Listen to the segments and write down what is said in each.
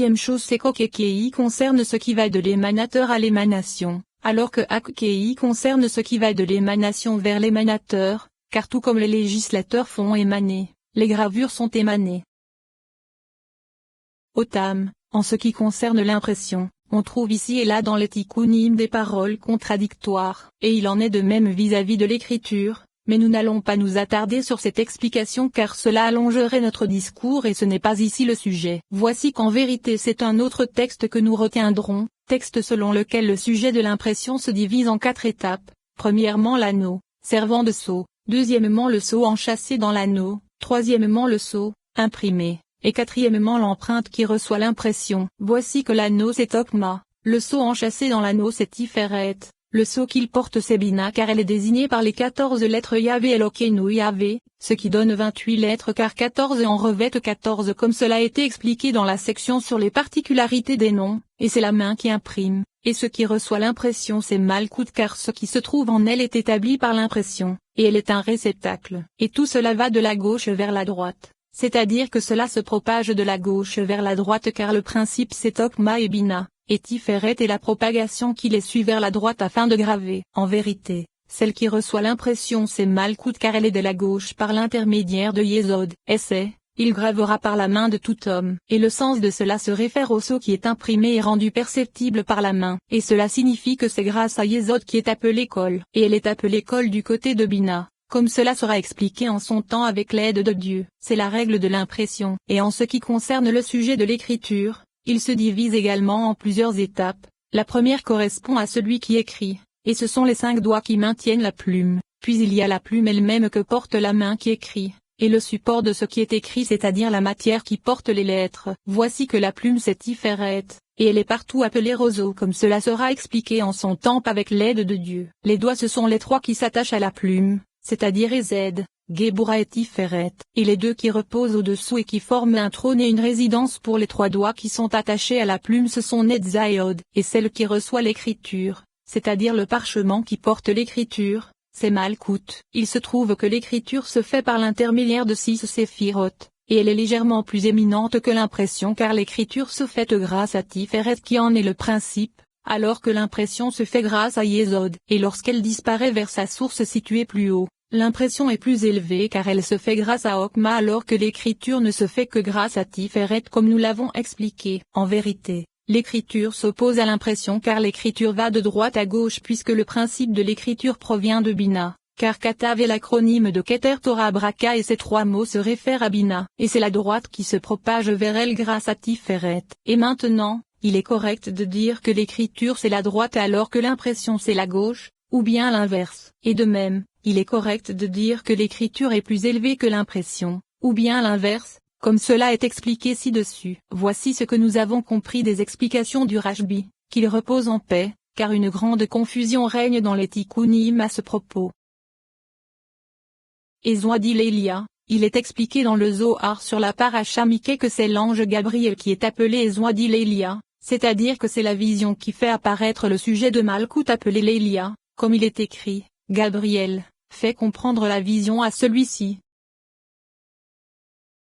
Deuxième chose, c'est qu'Okekei concerne ce qui va de l'émanateur à l'émanation, alors que Akkei concerne ce qui va de l'émanation vers l'émanateur, car tout comme les législateurs font émaner, les gravures sont émanées. Otam, en ce qui concerne l'impression, on trouve ici et là dans les tikkunim des paroles contradictoires, et il en est de même vis-à-vis de l'écriture, mais nous n'allons pas nous attarder sur cette explication car cela allongerait notre discours et ce n'est pas ici le sujet. Voici qu'en vérité c'est un autre texte que nous retiendrons, texte selon lequel le sujet de l'impression se divise en 4 étapes, premièrement l'anneau, servant de sceau, deuxièmement le sceau enchâssé dans l'anneau, troisièmement le sceau, imprimé, et quatrièmement l'empreinte qui reçoit l'impression. Voici que l'anneau c'est Okma, le sceau enchâssé dans l'anneau c'est Tiferet, le sceau qu'il porte c'est Bina car elle est désignée par les 14 lettres Yahvé Elokeinu Yahvé, ce qui donne 28 lettres car 14 en revêtent 14 comme cela a été expliqué dans la section sur les particularités des noms, et c'est la main qui imprime, et ce qui reçoit l'impression c'est Malkout car ce qui se trouve en elle est établi par l'impression, et elle est un réceptacle, et tout cela va de la gauche vers la droite. C'est-à-dire que cela se propage de la gauche vers la droite car le principe c'est Okma et Bina, et Tiferet est la propagation qui les suit vers la droite afin de graver. En vérité, celle qui reçoit l'impression c'est Malkout car elle est de la gauche par l'intermédiaire de Yesod. Essai, il gravera par la main de tout homme. Et le sens de cela se réfère au sceau qui est imprimé et rendu perceptible par la main. Et cela signifie que c'est grâce à Yesod qui est appelée Kol. Et elle est appelée Kol du côté de Bina. Comme cela sera expliqué en son temps avec l'aide de Dieu. C'est la règle de l'impression. Et en ce qui concerne le sujet de l'écriture, il se divise également en plusieurs étapes. La première correspond à celui qui écrit, et ce sont les 5 doigts qui maintiennent la plume. Puis il y a la plume elle-même que porte la main qui écrit, et le support de ce qui est écrit c'est-à-dire la matière qui porte les lettres. Voici que la plume c'est Tiferet, et elle est partout appelée roseau comme cela sera expliqué en son temps avec l'aide de Dieu. Les doigts ce sont les 3 qui s'attachent à la plume, c'est-à-dire Ezed, Gebura et Tiferet, et les 2 qui reposent au-dessous et qui forment un trône et une résidence pour les 3 doigts qui sont attachés à la plume ce sont Netzayod, et celle qui reçoit l'écriture, c'est-à-dire le parchemin qui porte l'écriture, c'est Malkout. Il se trouve que l'écriture se fait par l'intermédiaire de 6 séphiroth, et elle est légèrement plus éminente que l'impression car l'écriture se fait grâce à Tiferet qui en est le principe, alors que l'impression se fait grâce à Yesod. Et lorsqu'elle disparaît vers sa source située plus haut, l'impression est plus élevée car elle se fait grâce à Okma alors que l'écriture ne se fait que grâce à Tiferet comme nous l'avons expliqué. En vérité, l'écriture s'oppose à l'impression car l'écriture va de droite à gauche puisque le principe de l'écriture provient de Bina, car Katav est l'acronyme de Keter Torah Braka et ces 3 mots se réfèrent à Bina, et c'est la droite qui se propage vers elle grâce à Tiferet. Et maintenant, il est correct de dire que l'écriture c'est la droite alors que l'impression c'est la gauche, ou bien l'inverse. Et de même, il est correct de dire que l'écriture est plus élevée que l'impression, ou bien l'inverse, comme cela est expliqué ci-dessus. Voici ce que nous avons compris des explications du Rashbi, qu'il repose en paix, car une grande confusion règne dans les tikkunim à ce propos. Et Zoadilélia, il est expliqué dans le Zohar sur la paracha Miké que c'est l'ange Gabriel qui est appelé Zoadilélia, c'est-à-dire que c'est la vision qui fait apparaître le sujet de Malkout appelé Lélia, comme il est écrit, Gabriel, fait comprendre la vision à celui-ci.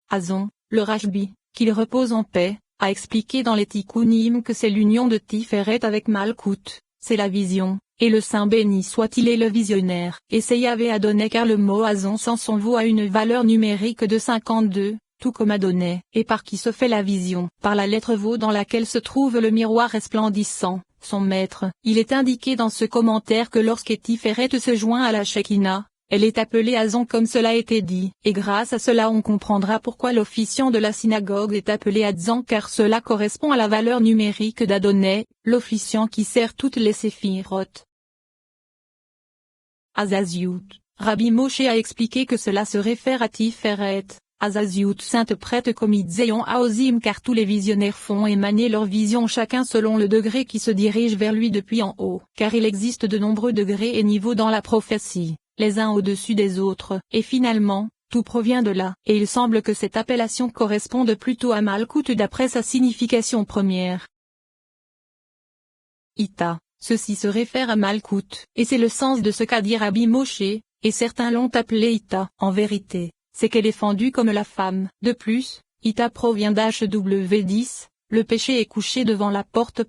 Azon, le Rashbi, qu'il repose en paix, a expliqué dans les tikkunim que c'est l'union de Tiferet avec Malkout, c'est la vision, et le Saint béni soit-il est le visionnaire. Et c'est Yahvé Adonai car le mot Azon sans son vaut a une valeur numérique de 52. Tout comme Adonai, et par qui se fait la vision, par la lettre Vav dans laquelle se trouve le miroir resplendissant, son maître. Il est indiqué dans ce commentaire que lorsque Tiferet se joint à la Shekinah, elle est appelée Azon comme cela a été dit, et grâce à cela on comprendra pourquoi l'officiant de la synagogue est appelé Adzan car cela correspond à la valeur numérique d'Adonai, l'officiant qui sert toutes les séphiroth. Azaziout, Rabbi Moshe a expliqué que cela se réfère à Tiferet. Azaziout s'interprète comme Itzéon Aozim car tous les visionnaires font émaner leur vision chacun selon le degré qui se dirige vers lui depuis en haut. Car il existe de nombreux degrés et niveaux dans la prophétie, les uns au-dessus des autres, et finalement, tout provient de là. Et il semble que cette appellation corresponde plutôt à Malkout d'après sa signification première. Ita, ceci se réfère à Malkout, et c'est le sens de ce qu'a dit Rabbi Moshe, et certains l'ont appelée Ita. En vérité, c'est qu'elle est fendue comme la femme. De plus, Ita provient d'HW10, le péché est couché devant la porte.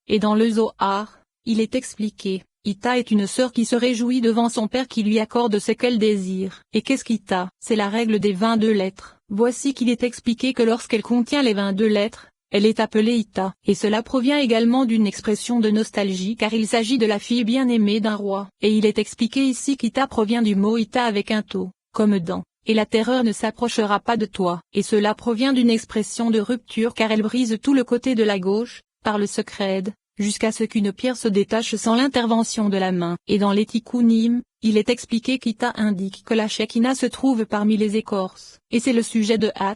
Et dans le Zohar, il est expliqué, Ita est une sœur qui se réjouit devant son père qui lui accorde ce qu'elle désire. Et qu'est-ce qu'Ita? C'est la règle des 22 lettres. Voici qu'il est expliqué que lorsqu'elle contient les 22 lettres, elle est appelée Ita. Et cela provient également d'une expression de nostalgie car il s'agit de la fille bien-aimée d'un roi. Et il est expliqué ici qu'Ita provient du mot Ita avec un to, comme dans, et la terreur ne s'approchera pas de toi. Et cela provient d'une expression de rupture car elle brise tout le côté de la gauche, par le secret, jusqu'à ce qu'une pierre se détache sans l'intervention de la main. Et dans les Tikkunim, il est expliqué qu'Ita indique que la Shekinah se trouve parmi les écorces. Et c'est le sujet de At.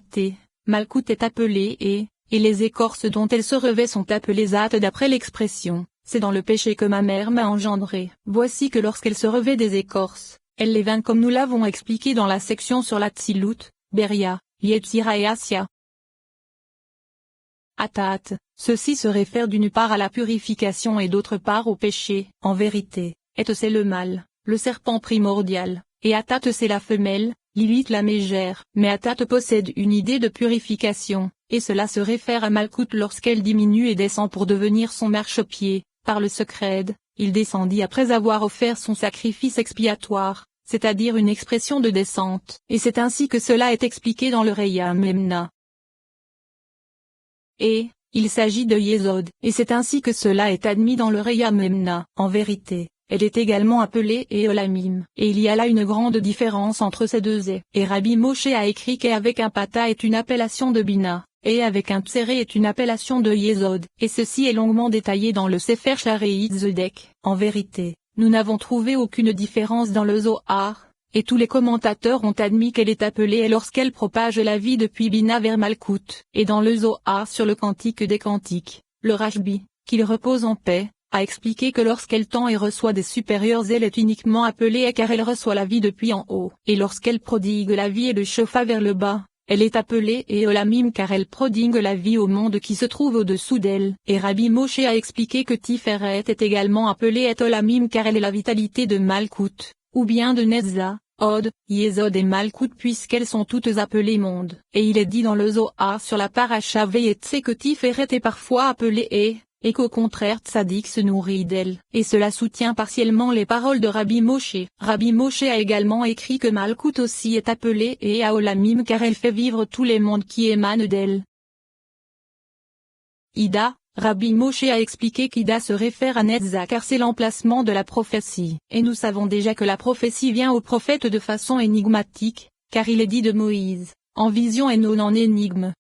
Malkout est appelé et les écorces dont elle se revêt sont appelées At d'après l'expression, c'est dans le péché que ma mère m'a engendré. Voici que lorsqu'elle se revêt des écorces, elle les vainc comme nous l'avons expliqué dans la section sur la Tzilut, Beria, Yetzira et Asya. Atat, ceci se réfère d'une part à la purification et d'autre part au péché. En vérité, Et c'est le mâle, le serpent primordial, et Atat c'est la femelle, Lilith la mégère. Mais Atat possède une idée de purification, et cela se réfère à Malkout lorsqu'elle diminue et descend pour devenir son marchepied. Par le secret, il descendit après avoir offert son sacrifice expiatoire, c'est-à-dire une expression de descente. Et c'est ainsi que cela est expliqué dans le Reya Memna. Et, il s'agit de Yesod, et c'est ainsi que cela est admis dans le Reya Memna. En vérité, elle est également appelée Eolamim, et il y a là une grande différence entre ces deux et Rabbi Moshe a écrit qu'avec un pata est une appellation de Bina, et avec un tséré est une appellation de Yesod, et ceci est longuement détaillé dans le Sefer Shareït Zedek. En vérité, nous n'avons trouvé aucune différence dans le Zohar, et tous les commentateurs ont admis qu'elle est appelée lorsqu'elle propage la vie depuis Bina vers Malkout. Et dans le Zohar sur le Cantique des Cantiques, le Rashbi, qu'il repose en paix, a expliqué que lorsqu'elle tend et reçoit des supérieurs elle est uniquement appelée car elle reçoit la vie depuis en haut. Et lorsqu'elle prodigue la vie et le chauffa vers le bas, elle est appelée Eolamim car elle prodigue la vie au monde qui se trouve au-dessous d'elle. Et Rabbi Moshe a expliqué que Tiferet est également appelée Eolamim car elle est la vitalité de Malkout, ou bien de Nezza, Od, Yesod et Malkout puisqu'elles sont toutes appelées monde. Et il est dit dans le Zohar sur la paracha Vayetse que Tiferet est parfois appelée et qu'au contraire Tzadik se nourrit d'elle. Et cela soutient partiellement les paroles de Rabbi Moshe. Rabbi Moshe a également écrit que Malkout aussi est appelée Eolamim car elle fait vivre tous les mondes qui émanent d'elle. Ida, Rabbi Moshe a expliqué qu'Ida se réfère à Netza car c'est l'emplacement de la prophétie. Et nous savons déjà que la prophétie vient au prophète de façon énigmatique, car il est dit de Moïse, en vision et non en énigme.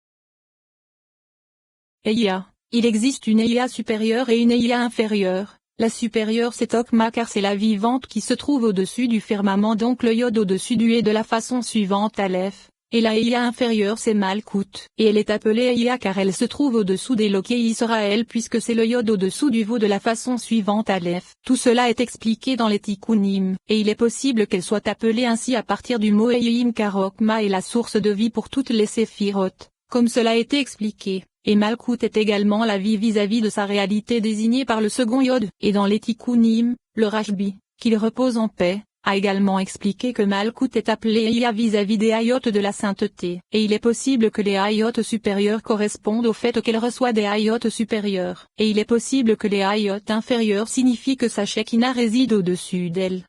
Eya. Il existe une Eya supérieure et une Eya inférieure. La supérieure c'est Okma car c'est la vivante qui se trouve au-dessus du firmament donc le Yod au-dessus du et de la façon suivante Aleph. Et la Eya inférieure c'est Malkout. Et elle est appelée Eya car elle se trouve au-dessous d'Élokei Israël puisque c'est le Yod au-dessous du Vaud de la façon suivante Aleph. Tout cela est expliqué dans les Tikkunim. Et il est possible qu'elle soit appelée ainsi à partir du mot Eyim car Okma est la source de vie pour toutes les séphirotes, comme cela a été expliqué. Et Malkout est également la vie vis-à-vis de sa réalité désignée par le second Yod. Et dans les Tikkunim, le Rashbi, qu'il repose en paix, a également expliqué que Malkout est appelé Eya vis-à-vis des Hayot de la sainteté. Et il est possible que les Hayot supérieurs correspondent au fait qu'elle reçoit des Hayot supérieurs. Et il est possible que les Hayot inférieurs signifient que sa Shekinah réside au-dessus d'elle.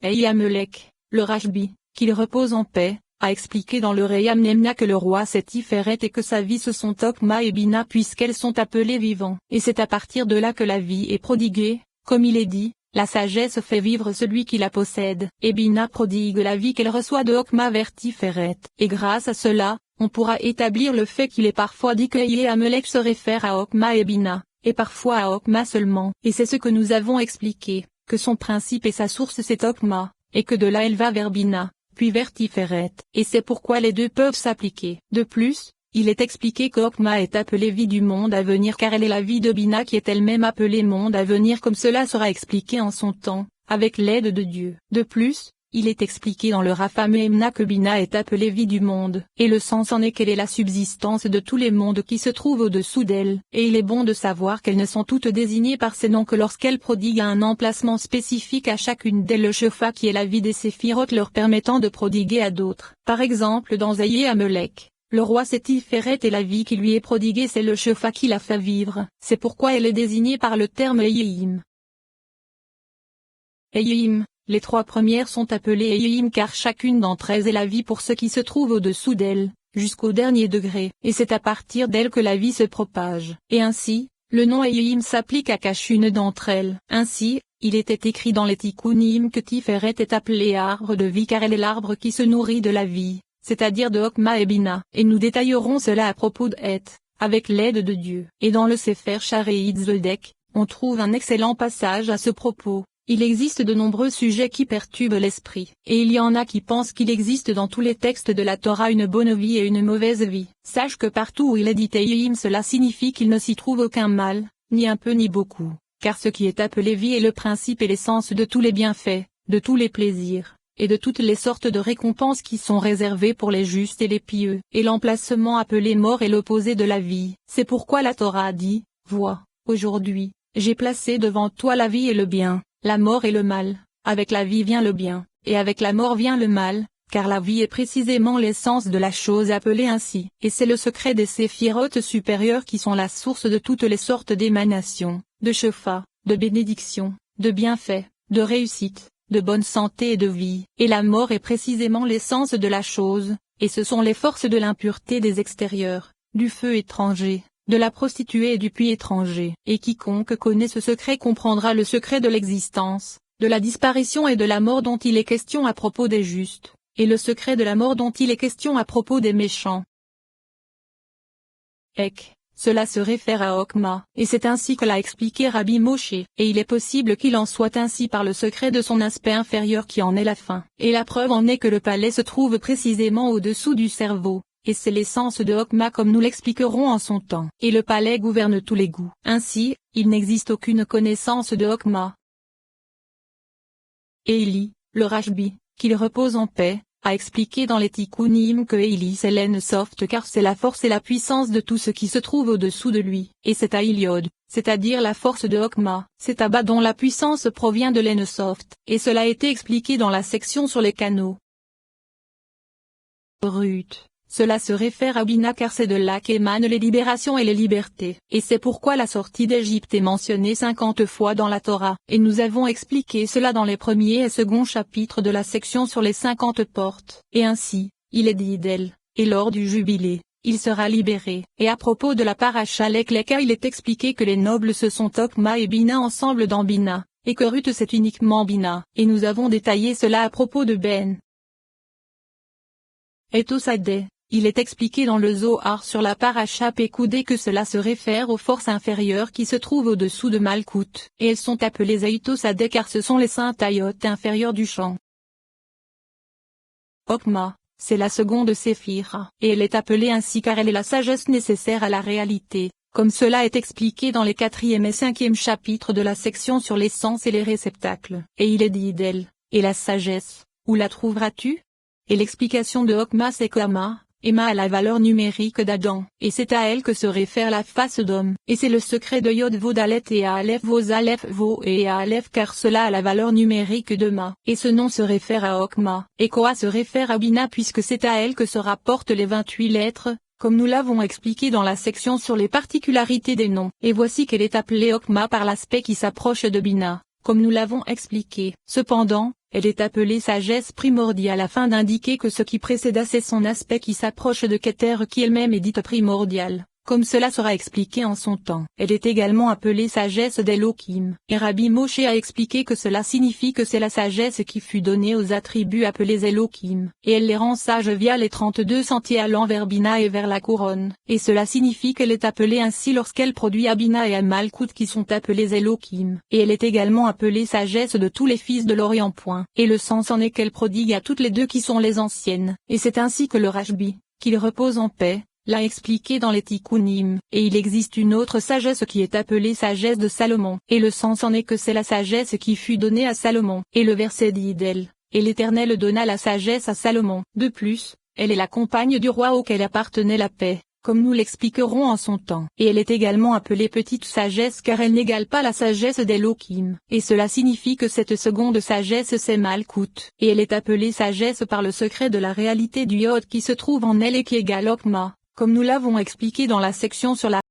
Eya Melek, le Rashbi, qu'il repose en paix, a expliqué dans le Reya Memna que le roi c'est Tiferet et que sa vie ce sont Okma et Bina puisqu'elles sont appelées vivants. Et c'est à partir de là que la vie est prodiguée, comme il est dit, la sagesse fait vivre celui qui la possède. Et Bina prodigue la vie qu'elle reçoit de Okma vers Tiferet. Et grâce à cela, on pourra établir le fait qu'il est parfois dit que Amelech se réfère à Okma et Bina, et parfois à Okma seulement. Et c'est ce que nous avons expliqué, que son principe et sa source c'est Okma, et que de là elle va vers Bina, puis vers Tiferet, et c'est pourquoi les deux peuvent s'appliquer. De plus, il est expliqué qu'Okma est appelée vie du monde à venir car elle est la vie de Bina qui est elle-même appelée monde à venir comme cela sera expliqué en son temps, avec l'aide de Dieu. De plus, il est expliqué dans le Rapha Memna que Bina est appelée vie du monde, et le sens en est qu'elle est la subsistance de tous les mondes qui se trouvent au-dessous d'elle, et il est bon de savoir qu'elles ne sont toutes désignées par ces noms que lorsqu'elles prodiguent un emplacement spécifique à chacune d'elles le Shefa qui est la vie des séphirotes leur permettant de prodiguer à d'autres. Par exemple dans Aye Amelech, le roi c'est Tiferet et la vie qui lui est prodiguée c'est le Shefa qui la fait vivre, c'est pourquoi elle est désignée par le terme Elohim. Elohim, les trois premières sont appelées Elohim car chacune d'entre elles est la vie pour ce qui se trouve au-dessous d'elle, jusqu'au dernier degré, et c'est à partir d'elle que la vie se propage, et ainsi, le nom Elohim s'applique à chacune d'entre elles. Ainsi, il était écrit dans les Tikkunim que Tiferet est appelée arbre de vie car elle est l'arbre qui se nourrit de la vie, c'est-à-dire de Hokma et Bina, et nous détaillerons cela à propos de Het, avec l'aide de Dieu. Et dans le Sefer Shareït Zodek, on trouve un excellent passage à ce propos. Il existe de nombreux sujets qui perturbent l'esprit, et il y en a qui pensent qu'il existe dans tous les textes de la Torah une bonne vie et une mauvaise vie. Sache que partout où il est dit Elohim cela signifie qu'il ne s'y trouve aucun mal, ni un peu ni beaucoup, car ce qui est appelé vie est le principe et l'essence de tous les bienfaits, de tous les plaisirs, et de toutes les sortes de récompenses qui sont réservées pour les justes et les pieux. Et l'emplacement appelé mort est l'opposé de la vie. C'est pourquoi la Torah a dit, vois, aujourd'hui, j'ai placé devant toi la vie et le bien, la mort et le mal. Avec la vie vient le bien, et avec la mort vient le mal, car la vie est précisément l'essence de la chose appelée ainsi. Et c'est le secret des séphirotes supérieures qui sont la source de toutes les sortes d'émanations, de shefa, de bénédiction, de bienfaits, de réussite, de bonne santé et de vie. Et la mort est précisément l'essence de la chose, et ce sont les forces de l'impureté des extérieurs, du feu étranger, de la prostituée et du puits étranger. Et quiconque connaît ce secret comprendra le secret de l'existence, de la disparition et de la mort dont il est question à propos des justes, et le secret de la mort dont il est question à propos des méchants. Cela se réfère à Hokma, et c'est ainsi que l'a expliqué Rabbi Moshe, et il est possible qu'il en soit ainsi par le secret de son aspect inférieur qui en est la fin. Et la preuve en est que le palais se trouve précisément au-dessous du cerveau, et c'est l'essence de Hokma comme nous l'expliquerons en son temps. Et le palais gouverne tous les goûts. Ainsi, il n'existe aucune connaissance de Hokma. Élie, le Rashbi, qu'il repose en paix, a expliqué dans les Tikkunim que Élie c'est l'En-Soft car c'est la force et la puissance de tout ce qui se trouve au-dessous de lui, et c'est à Iliod, c'est-à-dire la force de Hokma, c'est Abba dont la puissance provient de l'En-Soft, et cela a été expliqué dans la section sur les canaux. Ruth. Cela se réfère à Bina car c'est de là qu'émanent les libérations et les libertés. Et c'est pourquoi la sortie d'Égypte est mentionnée 50 fois dans la Torah. Et nous avons expliqué cela dans les premiers et seconds chapitres de la section sur les 50 portes. Et ainsi, il est dit d'elle, et lors du jubilé, il sera libéré. Et à propos de la paracha Leka il est expliqué que les nobles se sont Hokma et Bina ensemble dans Bina, et que Ruth c'est uniquement Bina. Et nous avons détaillé cela à propos de Ben. Et Tosadeh. Il est expliqué dans le Zohar sur la paracha Pécoudé que cela se réfère aux forces inférieures qui se trouvent au-dessous de Malkout, et elles sont appelées Aïtosadeh car ce sont les saintes ayotes inférieures du chant. Hokma, c'est la seconde séphira, et elle est appelée ainsi car elle est la sagesse nécessaire à la réalité, comme cela est expliqué dans les 4e et 5e chapitres de la section sur les sens et les réceptacles. Et il est dit d'elle, et la sagesse, où la trouveras-tu? Et l'explication de Hokma c'est qu'Ama, Emma a la valeur numérique d'Adam, et c'est à elle que se réfère la face d'homme, et c'est le secret de Yod Vod Aleph et à Aleph Vos Aleph Vo et à Aleph car cela a la valeur numérique de Ma, et ce nom se réfère à Hokma, et Koa se réfère à Bina puisque c'est à elle que se rapportent les 28 lettres, comme nous l'avons expliqué dans la section sur les particularités des noms, et voici qu'elle est appelée Hokma par l'aspect qui s'approche de Bina, comme nous l'avons expliqué. Cependant, elle est appelée sagesse primordiale afin d'indiquer que ce qui précéda c'est son aspect qui s'approche de Keter qui elle-même est dite primordiale, comme cela sera expliqué en son temps. Elle est également appelée sagesse d'Elohim. Et Rabbi Moshe a expliqué que cela signifie que c'est la sagesse qui fut donnée aux attributs appelés Elohim, et elle les rend sages via les 32 sentiers allant vers Bina et vers la couronne. Et cela signifie qu'elle est appelée ainsi lorsqu'elle produit à Bina et à Malkout qui sont appelés Elohim. Et elle est également appelée sagesse de tous les fils de l'Orient. Et le sens en est qu'elle prodigue à toutes les deux qui sont les anciennes. Et c'est ainsi que le Rashbi, qu'il repose en paix, l'a expliqué dans les Tikkunim. Et il existe une autre sagesse qui est appelée sagesse de Salomon. Et le sens en est que c'est la sagesse qui fut donnée à Salomon. Et le verset dit d'elle, et l'Éternel donna la sagesse à Salomon. De plus, elle est la compagne du roi auquel appartenait la paix. comme nous l'expliquerons en son temps. Et elle est également appelée petite sagesse car elle n'égale pas la sagesse d'Elohim. Et cela signifie que cette seconde sagesse c'est Malkout. Et elle est appelée sagesse par le secret de la réalité du Yod qui se trouve en elle et qui égale Okma, comme nous l'avons expliqué dans la section sur la